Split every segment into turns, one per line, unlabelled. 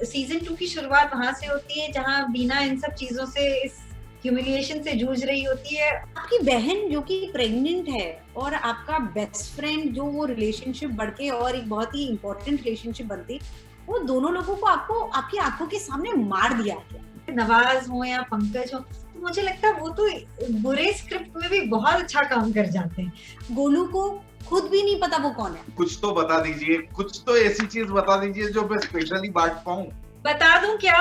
Season 2 की शुरुआत वहां से होती है जहां बीना इन सब चीजों से, इस ह्यूमिलिएशन से जूझ रही होती है।
आपकी बहन जो कि प्रेग्नेंट है और आपका बेस्ट फ्रेंड जो वो रिलेशनशिप बढ़ के और एक बहुत ही इंपॉर्टेंट रिलेशनशिप बनती, वो दोनों लोगों को आपको आपकी आंखों के सामने मार दिया गया।
नवाज हो या पंकज हो, तो मुझे लगता है वो तो बुरे स्क्रिप्ट में भी बहुत अच्छा काम कर जाते हैं।
गोलू को खुद भी नहीं पता वो कौन है।
कुछ तो बता दीजिए, कुछ तो ऐसी चीज बता दीजिए जो मैं स्पेशली बांट पाऊं।
बता दूं क्या?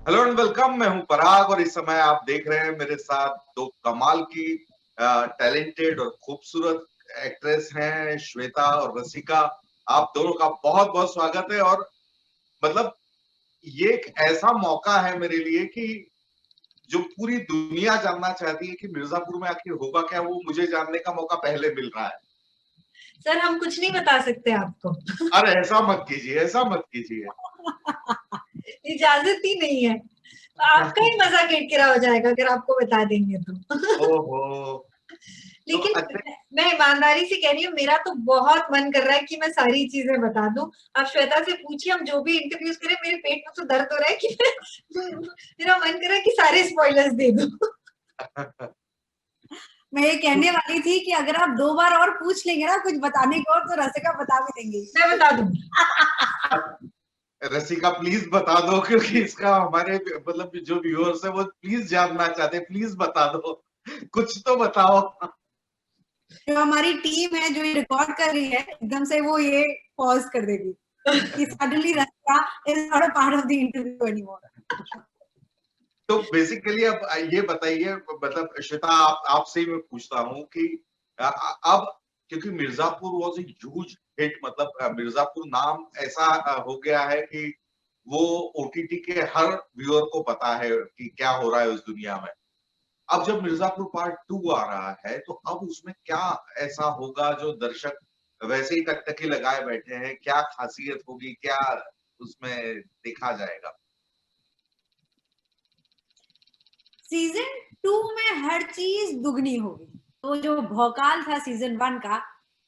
हेलो एंड वेलकम, मैं हूं पराग और इस समय आप देख रहे हैं मेरे साथ दो कमाल की टैलेंटेड और खूबसूरत एक्ट्रेस हैं, श्वेता और रसिका। आप दोनों का बहुत बहुत स्वागत है। और मतलब ये एक ऐसा मौका है मेरे लिए कि जो पूरी दुनिया जानना चाहती है कि मिर्जापुर में आखिर होगा क्या, वो मुझे जानने का मौका पहले मिल रहा है।
सर हम कुछ नहीं बता सकते आपको।
अरे ऐसा मत कीजिए, ऐसा मत कीजिए।
इजाजत ही नहीं है, आपका ही मजा किरकिरा हो जाएगा अगर आपको बता देंगे तो।
ओहो।
लेकिन
तो
मैं ईमानदारी से कह रही हूँ, मेरा तो बहुत मन कर रहा है कि मैं सारी चीजें बता दूं। आप श्वेता से पूछिए, हम जो भी इंटरव्यूज करें, मेरे पेट में तो दर्द हो रहा है कि मेरा मन कर रहा है कि सारे स्पॉयलर्स दे दूं।
मैं ये कहने वाली थी कि अगर आप 2 बार और पूछ लेंगे ना कुछ बताने को तो रसिका बता भी देंगी।
मैं बता दूंगी।
रसिका प्लीज बता दो, क्योंकि इसका हमारे मतलब जो व्यूअर्स है वो प्लीज जानना चाहते हैं। प्लीज बता दो, कुछ तो बताओ।
जो हमारी टीम है जो ये रिकॉर्ड कर रही है, एकदम से वो ये पॉज कर देगी कि suddenly Rasika is not a part of the interview anymore.
तो बेसिकली अब ये बताइए, मतलब श्वेता आपसे ही मैं पूछता हूँ कि अब क्योंकि Mirzapur was a huge hit, मतलब मिर्जापुर नाम ऐसा हो गया है कि वो ओटीटी के हर व्यूअर को पता है कि क्या हो रहा है उस दुनिया में। अब जब मिर्जापुर पार्ट 2 आ रहा है तो अब उसमें क्या ऐसा होगा जो दर्शक वैसे ही टकटकी लगाए बैठे हैं? क्या खासियत होगी, क्या उसमें देखा जाएगा?
सीजन 2 में हर चीज दुगनी होगी। तो जो भौकाल था सीजन 1 का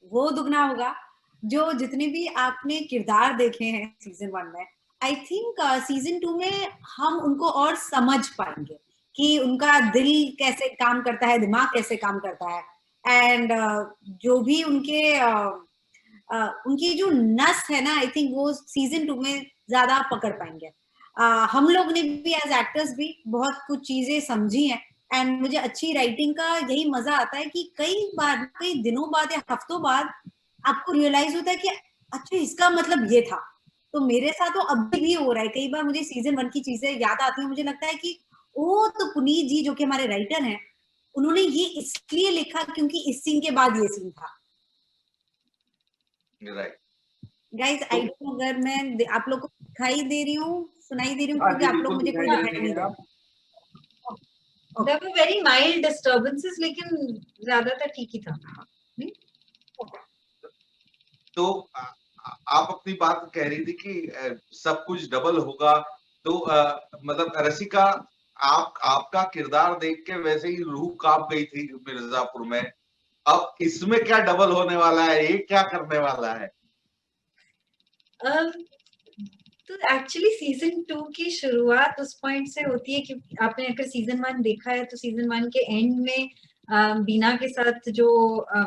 वो दुगना होगा। जो जितने भी आपने किरदार देखे हैं सीजन 1 में, आई थिंक सीजन 2 में हम उनको और समझ पाएंगे कि उनका दिल कैसे काम करता है, दिमाग कैसे काम करता है, एंड जो भी उनकी जो नस है ना, आई थिंक वो सीजन 2 में ज्यादा पकड़ पाएंगे। हम लोग ने भी एज एक्टर्स भी बहुत कुछ चीजें समझी हैं, एंड मुझे अच्छी राइटिंग का यही मजा आता है कि कई बार, कई दिनों बाद या हफ्तों बाद आपको रियलाइज होता है कि अच्छा इसका मतलब ये था। तो मेरे साथ तो अभी भी हो रहा है, कई बार मुझे सीजन 1 की चीजें याद आती है, मुझे लगता है कि ओ तो पुनीत जी जो कि हमारे राइटर हैं, उन्होंने ये इसलिए लिखा क्योंकि इस सीन के बाद ये सीन था।
Right
guys, I don't know अगर मैं आप लोग को दिखाई दे रही हूँ, सुनाई दे रही हूँ,
हाँ
क्योंकि
जी,
आप लोग
बिल्कुल
मुझे कोई
दिखाई दे
दिखाई
रही
नहीं
है
दे
आप।
रहा।
There were very mild disturbances, लेकिन ज्यादातर ठीक ही था।
तो आप अपनी बात कह रही थी कि सब कुछ डबल होगा, तो मतलब रसिका, आपका किरदार देख के वैसे ही रूह कांप गई थी मिर्जापुर में। अब इसमें क्या डबल होने वाला है? ये क्या करने वाला है?
तो एक्चुअली सीजन 2 की शुरुआत उस पॉइंट से होती है कि आपने अगर सीजन 1 देखा है तो सीजन 1 के एंड में बीना के साथ जो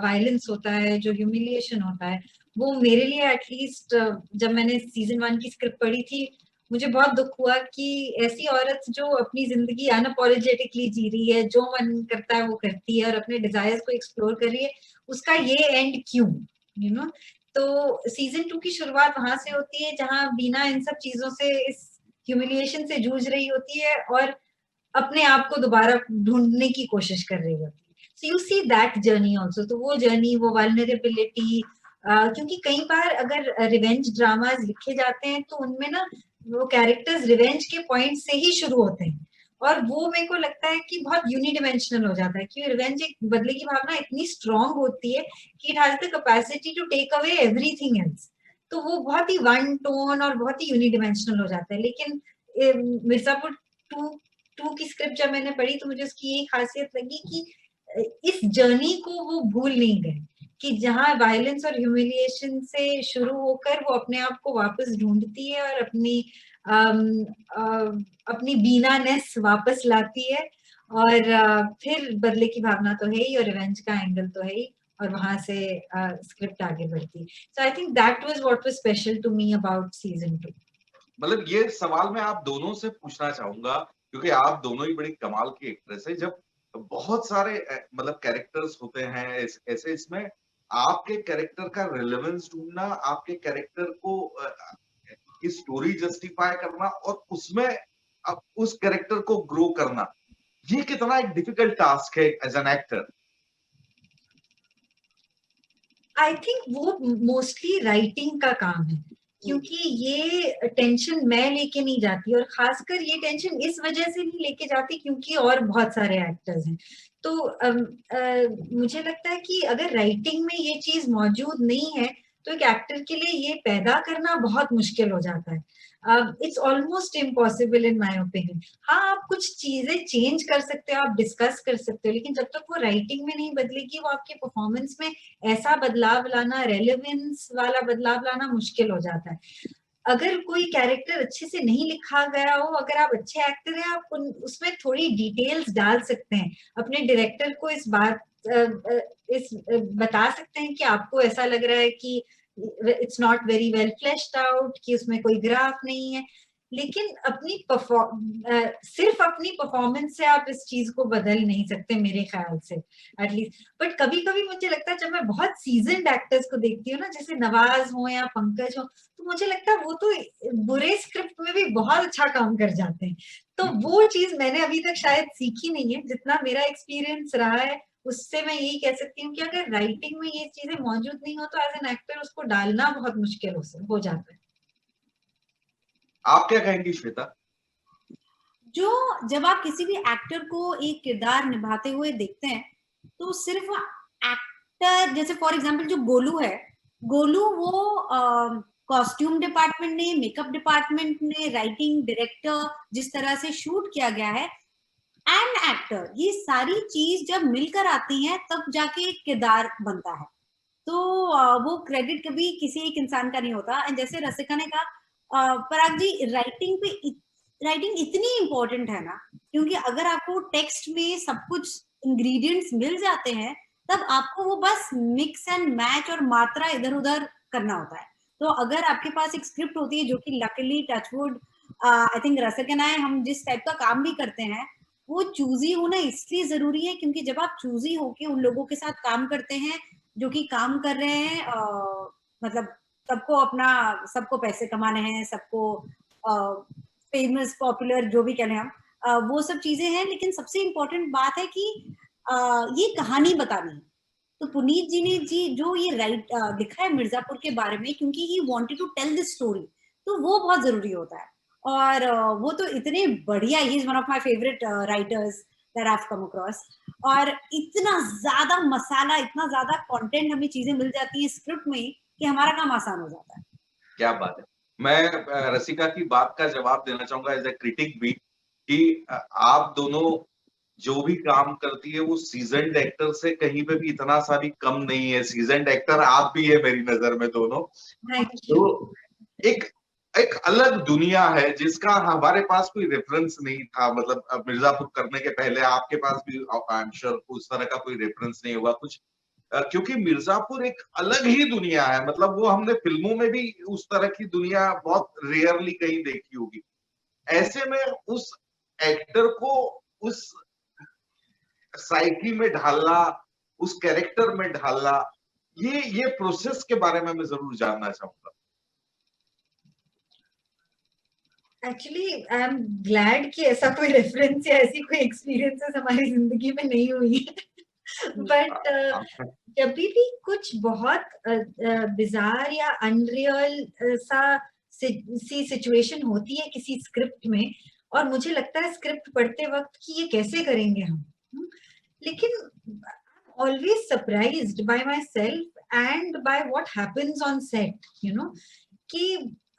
वायलेंस होता है, जो ह्यूमिलिएशन होता है, वो मेरे लिए एटलीस्ट जब मैंने सीजन 1 की स्क्रिप्ट पढ़ी थी, मुझे बहुत दुख हुआ कि ऐसी औरत जो अपनी जिंदगी अनअपोलोजेटिकली जी रही है, जो मन करता है वो करती है और अपने डिजायर्स को एक्सप्लोर कर रही है, उसका ये एंड क्यों, यू नो। तो सीजन 2 की शुरुआत वहां से होती है जहां बीना इन सब चीजों से, इस ह्यूमिलिएशन से जूझ रही होती है और अपने आप को दोबारा ढूंढने की कोशिश कर रही होती है। So you see that journey also. तो वो जर्नी, वो वल्नरेबिलिटी, क्योंकि कई बार अगर रिवेंज ड्रामास लिखे जाते हैं तो उनमें ना वो कैरेक्टर्स रिवेंज के पॉइंट से ही शुरू होते हैं, और वो मेरे को लगता है कि बहुत यूनिडिमेंशनल हो जाता है, क्योंकि रिवेंज, एक बदले की भावना इतनी स्ट्रांग होती है कि it has the capacity to take away everything else. तो वो बहुत ही वन टोन और बहुत ही यूनिडिमेंशनल हो जाता है। लेकिन मिर्जापुर 2 2 की स्क्रिप्ट जब मैंने पढ़ी तो मुझे उसकी यही खासियत लगी कि इस जर्नी को वो भूल नहीं गए, कि जहाँ वायलेंस और ह्यूमिलिएशन से शुरू होकर वो अपने आप को वापस ढूंढती है और अपनी बीनानेस वापस लाती है, और फिर बदले की भावना तो है ही, और रिवेंज का एंगल तो है ही, और वहां से स्क्रिप्ट आगे बढ़ती। So I think that was what was special to me about season 2।
मतलब ये सवाल मैं आप दोनों से पूछना चाहूंगा, क्योंकि आप दोनों ही बड़ी कमाल की एक्ट्रेस है। जब बहुत सारे मतलब कैरेक्टर्स होते हैं ऐसे, इसमें आपके कैरेक्टर का रिलेवेंस ढूंढना, आपके कैरेक्टर को की स्टोरी जस्टिफाई करना और उसमें अब उस कैरेक्टर को ग्रो करना, ये कितना एक डिफिकल्ट टास्क है as an actor.
I think वो मोस्टली राइटिंग का काम है, क्योंकि ये टेंशन मैं लेके नहीं जाती, और खासकर ये टेंशन इस वजह से नहीं लेके जाती क्योंकि और बहुत सारे एक्टर्स हैं। तो मुझे लगता है कि अगर राइटिंग में ये चीज मौजूद नहीं है तो एक एक्टर के लिए ये पैदा करना बहुत मुश्किल हो जाता है। It's almost impossible in my opinion. हाँ, आप कुछ चीजें चेंज कर सकते हो, आप डिस्कस कर सकते हो, लेकिन जब तक वो राइटिंग में नहीं बदलेगी, वो आपके परफॉर्मेंस में ऐसा बदलाव लाना, रेलेवेंस वाला बदलाव लाना मुश्किल हो जाता है। अगर कोई कैरेक्टर अच्छे से नहीं लिखा गया हो, अगर आप अच्छे एक्टर हैं, आप उसमें थोड़ी डिटेल्स डाल सकते हैं, अपने डायरेक्टर को बता सकते हैं कि आपको ऐसा लग रहा है कि it's not very well fleshed out, कि उसमें कोई ग्राफ नहीं है। लेकिन सिर्फ अपनी परफॉर्मेंस से आप इस चीज को बदल नहीं सकते मेरे ख्याल से, एटलीस्ट। बट कभी कभी मुझे लगता है जब मैं बहुत सीजन्ड एक्टर्स को देखती हूँ ना, जैसे नवाज हो या पंकज हो, तो मुझे लगता है वो तो बुरे स्क्रिप्ट में भी बहुत अच्छा काम कर जाते हैं। तो वो चीज मैंने अभी तक शायद सीखी नहीं है, जितना मेरा एक्सपीरियंस रहा है उससे मैं यही कह सकती हूँ कि अगर राइटिंग में ये चीजें मौजूद नहीं हो तो एज एन एक्टर उसको डालना बहुत मुश्किल हो जाता है।
आप क्या कहेंगी श्वेता?
जब आप किसी भी एक्टर को एक किरदार निभाते हुए देखते हैं तो सिर्फ एक्टर, जैसे फॉर एग्जांपल जो गोलू है, गोलू वो कॉस्ट्यूम डिपार्टमेंट ने, मेकअप डिपार्टमेंट ने, राइटिंग, डायरेक्टर, जिस तरह से शूट किया गया है, एंड एक्टर, ये सारी चीज जब मिलकर आती हैं तब जाके एक किरदार बनता है। तो वो क्रेडिट कभी किसी एक इंसान का नहीं होता। एंड जैसे रसिका ने कहा, पराग जी, राइटिंग इतनी इंपॉर्टेंट है ना, क्योंकि अगर आपको टेक्स्ट में सब कुछ इंग्रेडिएंट्स मिल जाते हैं तब आपको वो बस मिक्स एंड मैच और मात्रा इधर उधर करना होता है। तो अगर आपके पास एक स्क्रिप्ट होती है, जो कि luckily touch wood I think Rasika and I, हम जिस टाइप का काम भी करते हैं, वो चूजी होना इसलिए जरूरी है क्योंकि जब आप चूजी होके उन लोगों के साथ काम करते हैं जो कि काम कर रहे हैं, मतलब सबको पैसे कमाने हैं, सबको फेमस पॉपुलर जो भी कह रहे हैं हम, वो सब चीजें हैं, लेकिन सबसे इम्पोर्टेंट बात है कि ये कहानी बतानी है। तो पुनीत जी ने जो ये लिखा है मिर्जापुर के बारे में, क्योंकि he wanted to tell this story, तो वो बहुत जरूरी होता है। और वो तो इतने बढ़िया, he is one of my favourite writers that I have come across. और इतना ज्यादा मसाला, इतना ज्यादा कंटेंट, हमें चीजें मिल जाती है स्क्रिप्ट में कि हमारा काम आसान हो जाता है।
क्या बात है। मैं रसिका की बात का जवाब देना चाहूंगा एज ए क्रिटिक भी, कि आप दोनों जो भी काम करती है वो सीजन्ड एक्टर से कहीं पे भी इतना सा भी कम नहीं है। सीजन्ड एक्टर आप भी है मेरी नजर में दोनों। तो एक एक अलग दुनिया है जिसका हमारे पास कोई रेफरेंस नहीं था। मतलब मिर्जापुर करने के पहले आपके पास भी आई एम श्योर उस तरह का कोई रेफरेंस नहीं होगा कुछ, क्योंकि मिर्जापुर एक अलग ही दुनिया है। मतलब वो हमने फिल्मों में भी उस तरह की दुनिया बहुत रेयरली कहीं देखी होगी। ऐसे में उस एक्टर को उस साइकी में ढालना, उस कैरेक्टर में ढालना, ये प्रोसेस के बारे में मैं जरूर जानना चाहूंगा।
एक्चुअली आई एम ग्लैड कि ऐसा कोई रेफरेंस या ऐसी कोई एक्सपीरियंसेस हमारी जिंदगी में नहीं हुई है। बट जब भी कुछ बहुत बिजार या अनरियल सी सिचुएशन होती है किसी स्क्रिप्ट में, और मुझे लगता है स्क्रिप्ट पढ़ते वक्त कि ये कैसे करेंगे हम, लेकिन always surprised by myself and by what happens on set, you know, कि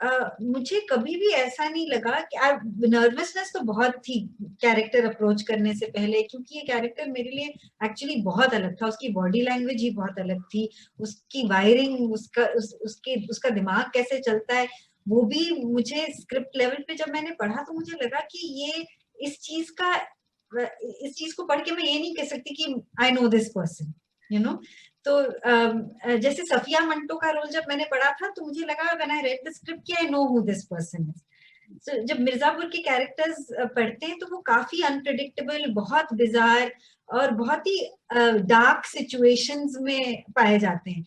मुझे कभी भी ऐसा नहीं लगा कि नर्वसनेस तो बहुत थी कैरेक्टर अप्रोच करने से पहले, क्योंकि ये कैरेक्टर मेरे लिए एक्चुअली बहुत अलग था। उसकी बॉडी लैंग्वेज ही बहुत अलग थी, उसकी वायरिंग, उसका दिमाग कैसे चलता है, वो भी मुझे स्क्रिप्ट लेवल पे जब मैंने पढ़ा तो मुझे लगा कि ये इस चीज को पढ़ के मैं ये नहीं कह सकती कि I no this person, you know. तो जैसे सफिया मंटो का रोल जब मैंने पढ़ा था तो मुझे लगा when I read the script कि I know who this person is. So जब मिर्जापुर के कैरेक्टर्स पढ़ते हैं तो वो काफी अनप्रेडिक्टेबल, बहुत बिजार और बहुत ही डार्क सिचुएशंस में पाए जाते हैं।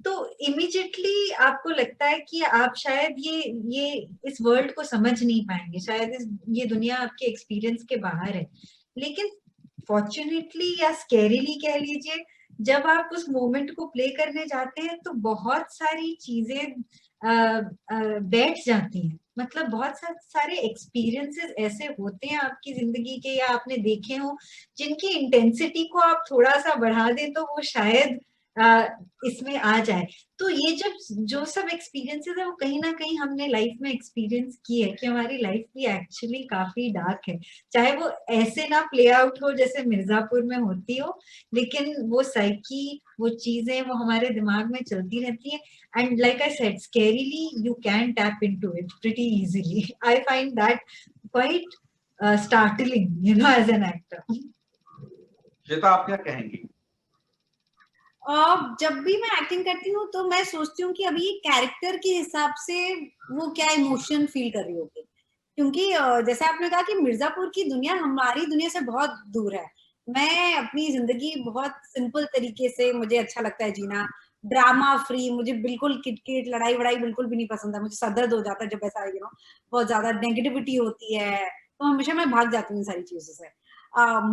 तो इमीडिएटली आपको लगता है कि आप शायद ये इस वर्ल्ड को समझ नहीं पाएंगे, शायद ये दुनिया आपके एक्सपीरियंस के बाहर है। लेकिन फॉर्चुनेटली या स्कैरीली कह लीजिए, जब आप उस मोमेंट को प्ले करने जाते हैं तो बहुत सारी चीजें बैठ जाती हैं। मतलब बहुत सारे एक्सपीरियंसेस ऐसे होते हैं आपकी जिंदगी के या आपने देखे हो, जिनकी इंटेंसिटी को आप थोड़ा सा बढ़ा दें तो वो शायद इसमें आ जाए। तो ये जो सब एक्सपीरियंसेस है वो कहीं ना कहीं हमने लाइफ में एक्सपीरियंस की है कि हमारी लाइफ भी एक्चुअली काफी डार्क है, चाहे वो ऐसे ना प्ले आउट हो जैसे मिर्जापुर में होती हो, लेकिन वो साइकी, वो चीजें वो हमारे दिमाग में चलती रहती है। And like I said, scarily you can tap into it pretty easily. I find that quite startling, you know, as an actor.
Shweta, आप क्या कहेंगी?
जब भी मैं एक्टिंग करती हूँ तो मैं सोचती हूँ कि अभी ये कैरेक्टर के हिसाब से वो क्या इमोशन फील कर रही होगी, क्योंकि जैसे आपने कहा कि मिर्जापुर की दुनिया हमारी दुनिया से बहुत दूर है। मैं अपनी जिंदगी बहुत सिंपल तरीके से, मुझे अच्छा लगता है जीना, ड्रामा फ्री, मुझे बिल्कुल किटकिट लड़ाई वड़ाई बिल्कुल भी नहीं पसंद है। मुझे सर दर्द हो जाता है जब ऐसा बहुत ज्यादा नेगेटिविटी होती है, तो हमेशा मैं भाग जाती हूँ इन सारी चीजों से।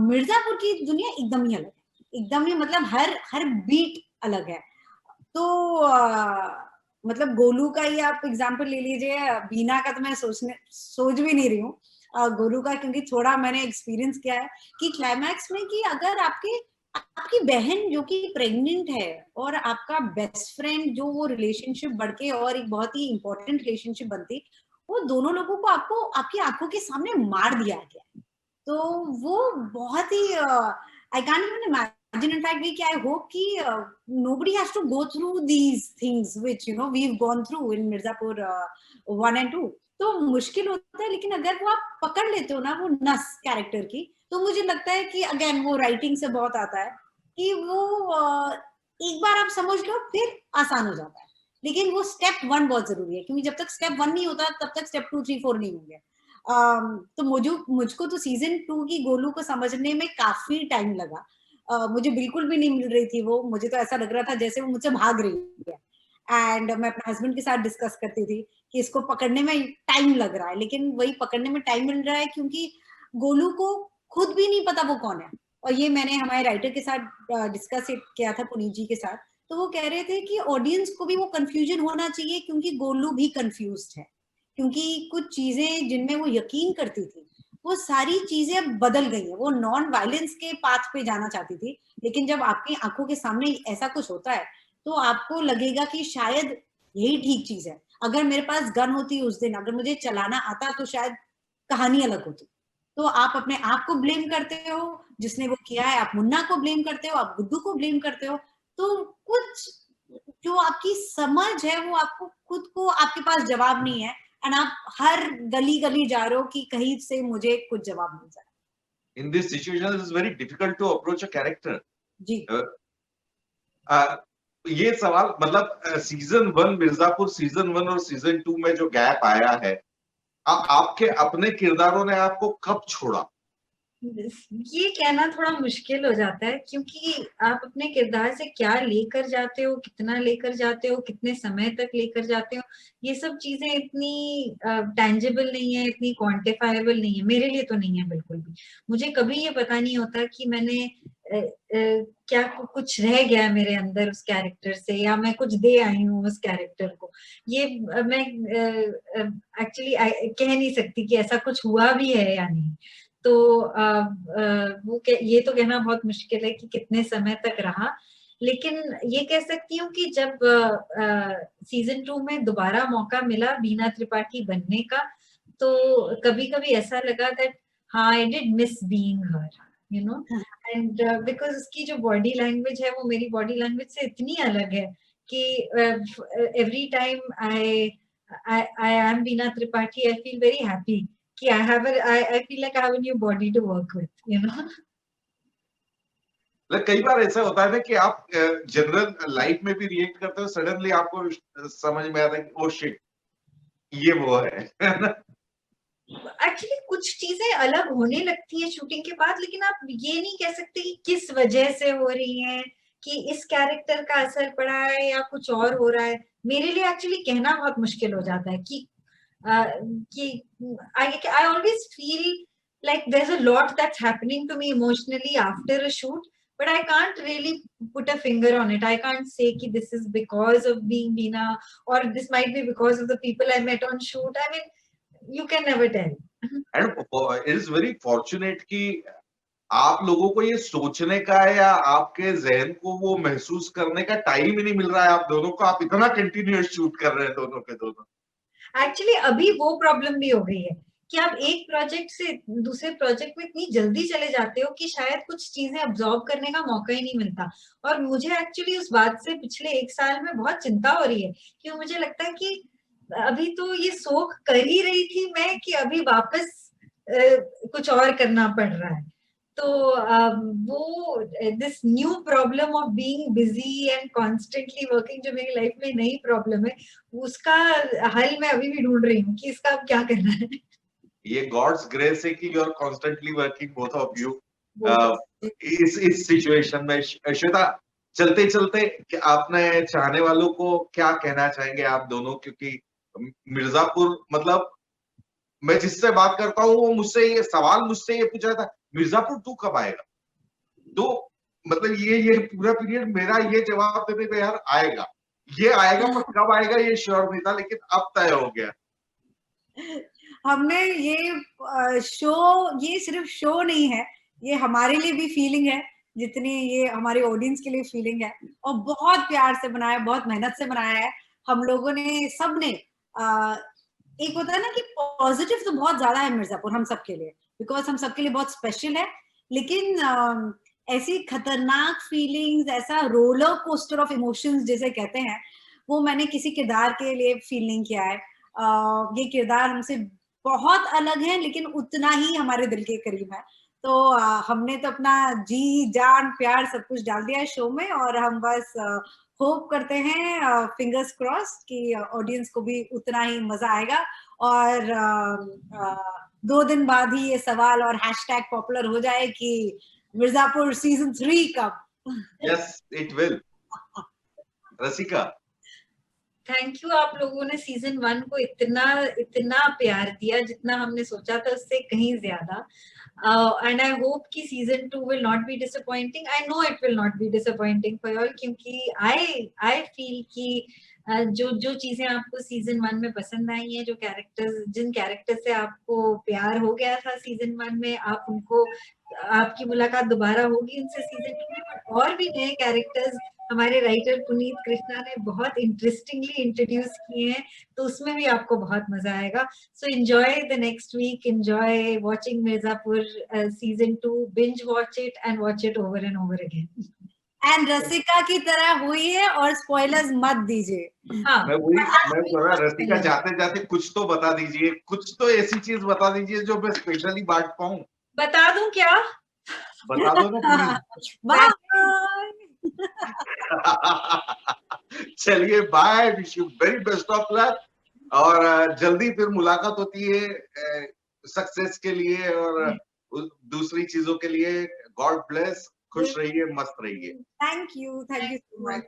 मिर्जापुर की दुनिया एकदम ही अलग है, एकदम ही, मतलब हर बीट अलग है। तो मतलब गोलू का ही आप एग्जांपल ले लीजिए, बीना का तो मैं सोच भी नहीं रही हूँ, गोलू का, क्योंकि थोड़ा मैंने एक्सपीरियंस किया है कि क्लाइमैक्स में कि अगर आपकी बहन जो कि प्रेग्नेंट है और आपका बेस्ट फ्रेंड जो वो रिलेशनशिप बढ़ के और एक बहुत ही इंपॉर्टेंट रिलेशनशिप बनती, वो दोनों लोगों को आपको आपकी आंखों के सामने मार दिया गया। तो वो बहुत ही I can't even imagine. In fact, I hope that nobody has to go through these things which we've gone through in Mirzapur 1 and 2. तो मुश्किल होता है, लेकिन अगर वो आप पकड़ लेते हो ना वो नस कैरेक्टर की, तो मुझे लगता है कि अगेन वो राइटिंग से बहुत आता है कि वो एक बार आप समझ लो फिर आसान हो जाता है। लेकिन वो स्टेप 1 बहुत जरूरी है, क्योंकि जब तक स्टेप 1 नहीं होता तब तक स्टेप 2, 3, 4 नहीं होंगे। तो मुझको तो सीजन 2 की गोलू को समझने में काफी टाइम लगा। मुझे बिल्कुल भी नहीं मिल रही थी वो, मुझे तो ऐसा लग रहा था जैसे वो मुझसे भाग रही है। एंड मैं अपने हस्बैंड के साथ डिस्कस करती थी कि इसको पकड़ने में टाइम लग रहा है, लेकिन वही पकड़ने में टाइम मिल रहा है क्योंकि गोलू को खुद भी नहीं पता वो कौन है। और ये मैंने हमारे राइटर के साथ डिस्कस किया था, पुनीत जी के साथ, तो वो कह रहे थे कि ऑडियंस को भी वो कंफ्यूजन होना चाहिए, क्योंकि गोलू भी कंफ्यूज्ड है, क्योंकि कुछ चीजें जिनमें वो यकीन करती थी वो सारी चीजें अब बदल गई है। वो नॉन वायलेंस के पाथ पे जाना चाहती थी, लेकिन जब आपकी आंखों के सामने ऐसा कुछ होता है तो आपको लगेगा कि शायद यही ठीक चीज है। अगर मेरे पास गन होती उस दिन, अगर मुझे चलाना आता, तो शायद कहानी अलग होती। तो आप अपने आप को ब्लेम करते हो जिसने वो किया है, आप मुन्ना को ब्लेम करते हो, आप गुड्डू को ब्लेम करते हो। तो कुछ जो आपकी समझ है वो आपको खुद को, आपके पास जवाब नहीं है, एंड आप हर गली गली जा रहे हो कि कहीं से मुझे कुछ जवाब मिल जाए।
In this situation, it is very difficult to approach a character.
जी।
ये सवाल, मतलब सीजन 1 मिर्जापुर, सीजन 1 और सीजन 2 में जो गैप आया है, आपके अपने किरदारों ने आपको कब छोड़ा?
ये कहना थोड़ा मुश्किल हो जाता है, क्योंकि आप अपने किरदार से क्या लेकर जाते हो, कितना लेकर जाते हो, कितने समय तक लेकर जाते हो, ये सब चीजें इतनी टेंजिबल नहीं है, इतनी क्वांटिफाइबल नहीं है। मेरे लिए तो नहीं है बिल्कुल भी। मुझे कभी ये पता नहीं होता कि मैंने क्या कुछ रह गया मेरे अंदर उस कैरेक्टर से, या मैं कुछ दे आई हूँ उस कैरेक्टर को। ये मैं एक्चुअली कह नहीं सकती कि ऐसा कुछ हुआ भी है या नहीं। तो वो ये तो कहना बहुत मुश्किल है कि कितने समय तक रहा। लेकिन ये कह सकती हूँ कि जब सीजन 2 में दोबारा मौका मिला बीना त्रिपाठी बनने का, तो कभी-कभी ऐसा लगा दैट हाँ, I did miss being her, you know, and because उसकी जो बॉडी लैंग्वेज है वो मेरी बॉडी लैंग्वेज से इतनी अलग है कि every time I am Veena Tripathi, I feel very happy कि I feel like I have a new body to work with, you know.
कई बार ऐसा होता है ना कि आप जनरल लाइफ में भी रिएक्ट करते हो, सडनली आपको समझ में आता है कि ओ शिट, ये वो है ना?
एक्चुअली कुछ चीजें अलग होने लगती है शूटिंग के बाद, लेकिन आप ये नहीं कह सकते कि किस वजह से हो रही हैं, कि इस कैरेक्टर का असर पड़ा है या कुछ और हो रहा है। मेरे लिए एक्चुअली कहना बहुत मुश्किल हो जाता है कि I always feel like there's a lot that's happening to me emotionally after a shoot, but I can't really put a finger on it. I can't say कि this is because of being Veena or this might be because of the people I met on shoot. I mean, you can never tell.
And it is very fortunate कि आप लोगों को ये सोचने का या आपके जहन को वो महसूस करने का टाइम ही नहीं मिल रहा है आप दोनों को, आप इतना कंटिन्यूअस शूट कर रहे हैं दोनों के दोनों।
एक्चुअली अभी वो प्रॉब्लम भी हो गई है कि आप एक प्रोजेक्ट से दूसरे प्रोजेक्ट में इतनी जल्दी चले जाते हो कि शायद कुछ चीजें अब्सॉर्ब करने का मौका ही नहीं मिलता। और मुझे एक्चुअली उस बात से पिछले 1 साल में बहुत चिंता हो रही है, क्योंकि मुझे लगता है कि अभी तो ये सोख कर ही रही थी मैं कि अभी वापस कुछ और करना पड़ रहा है। तो वो this new problem of being busy and constantly working जो मेरी लाइफ में नई प्रॉब्लम है, उसका हल मैं अभी भी ढूंढ रही हूँ कि इसका अब क्या करना है।
ये गॉड्स ग्रेस है कि you are constantly working both of you इस सिचुएशन में। श्वेता, चलते चलते आपने चाहने वालों को क्या कहना चाहेंगे आप दोनों, क्योंकि मिर्जापुर मतलब मैं जिससे बात करता हूँ वो मुझसे ये पूछा था, मिर्जापुर 2 कब आएगा? तो मतलब ये पूरा पीरियड मेरा ये जवाब देने पे यार आएगा, ये आएगा, पर कब आएगा ये श्योर नहीं था, लेकिन अब तय हो गया।
हमने ये शो, ये सिर्फ शो नहीं है, ये हमारे लिए भी फीलिंग है जितनी ये हमारे ऑडियंस के लिए फीलिंग है, और बहुत प्यार से बनाया, बहुत मेहनत से बनाया है हम लोगों ने, सबने। एक होता है ना कि पॉजिटिव तो बहुत ज्यादा है मिर्जापुर हम सबके लिए, बिकॉज हम सबके लिए बहुत स्पेशल है, लेकिन ऐसी खतरनाक फीलिंग्स, ऐसा रोलर कोस्टर ऑफ इमोशंस जिसे कहते हैं, वो मैंने किसी किरदार के लिए फील नहीं किया है। ये किरदार हमसे बहुत अलग है, लेकिन उतना ही हमारे दिल के करीब है। तो हमने तो अपना जी जान प्यार सब कुछ डाल दिया है शो में, और हम बस होप करते हैं, फिंगर्स क्रॉस, कि ऑडियंस को भी उतना ही मजा आएगा। और 2 दिन बाद ही ये सवाल और हैशटैग पॉपुलर हो जाए कि मिर्जापुर सीजन 3 कब?
Yes, it will. Rasika,
thank you, आप लोगों ने सीजन 1 को इतना प्यार दिया, जितना हमने सोचा था उससे कहीं ज्यादा। एंड आई होप कि season 2 will not be disappointing. I know it will not be disappointing for all, क्योंकि आई फील कि जो चीजें आपको सीजन 1 में पसंद आई हैं, जिन कैरेक्टर्स से आपको प्यार हो गया था सीजन 1 में, आपकी मुलाकात दोबारा होगी उनसे सीजन 2 में। पर और भी नए कैरेक्टर्स हमारे राइटर पुनीत कृष्णा ने बहुत इंटरेस्टिंगली इंट्रोड्यूस किए हैं, तो उसमें भी आपको बहुत मजा आएगा। So enjoy the next week, enjoy watching Mirzapur season 2, binge watch it and watch it over and over again.
And Rasika की तरह हुई है, और स्पॉयलर्स मत दीजिए।
हाँ,
मैं बोल रहा, रसिका जाते जाते कुछ तो बता दीजिए, कुछ तो ऐसी चीज बता दीजिए जो मैं स्पेशली बांट पाऊं।
बता दूं क्या?
बता दो ना प्लीज।
बाय।
चलिए bye, wish you very best of luck, और जल्दी फिर मुलाकात होती है सक्सेस के लिए और दूसरी चीजों के लिए। गॉड ब्लेस, खुश रहिए, मस्त रहिए।
Thank you so much.